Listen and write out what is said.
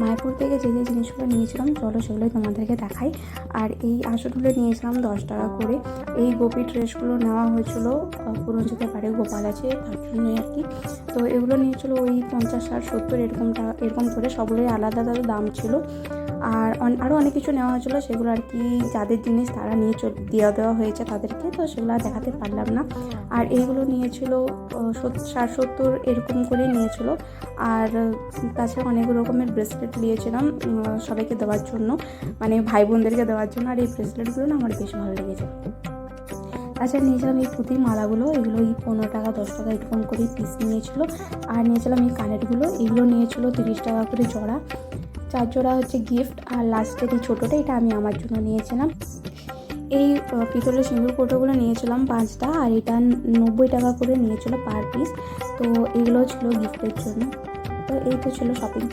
মায়াপুর থেকে যে যে জিনিসগুলো নিয়েছিলাম চলো সেগুলোই তোমাদেরকে দেখাই। আর এই আসনগুলো নিয়েছিলাম 10 টাকা করে। এই গোপী ড্রেসগুলো নেওয়া হয়েছিল পুরঞ্জিতে বাড়ি গোপাল আছে তার জন্যই আর কি। তো এগুলো নিয়েছিল ওই 50, 60, 70 এরকম করে, সবগুলোই আলাদা আলাদা দাম ছিল। আর আরও অনেক কিছু নেওয়া হয়েছিলো, সেগুলো আর কি যাদের জিনিস তারা নিয়ে দেওয়া হয়েছে তাদেরকে, তো সেগুলো আর দেখাতে পারলাম না। আর এইগুলো নিয়েছিল 60, 70 এরকম করে নিয়েছিল। আর তাছাড়া অনেক রকমের ব্রেসলেট নিয়েছিলাম সবাইকে দেওয়ার জন্য, মানে ভাই বোনদেরকে দেওয়ার জন্য। আর এই ব্রেসলেটগুলো না আমার বেশ ভালো লেগেছে। তাছাড়া নিয়েছিলাম এই পুঁতির মালাগুলো, এগুলো এই 15 টাকা 10 টাকা এরকম করে পিস নিয়েছিল। আর নিয়েছিলাম এই কানেরগুলো, এগুলো নিয়েছিল 30 টাকা করে জোড়া। 4 জোড়া হচ্ছে গিফট। আর লাস্টের এই ছোটোটা, এটা আমি আমার জন্য নিয়েছিলাম। এই পিতলের সিঁদুর কৌটোগুলো নিয়েছিলাম 5টা, আর এটা 90 টাকা করে নিয়েছিল পার পিস। তো এগুলো ছিল গিফটের জন্য। তো এই তো ছিল শপিং।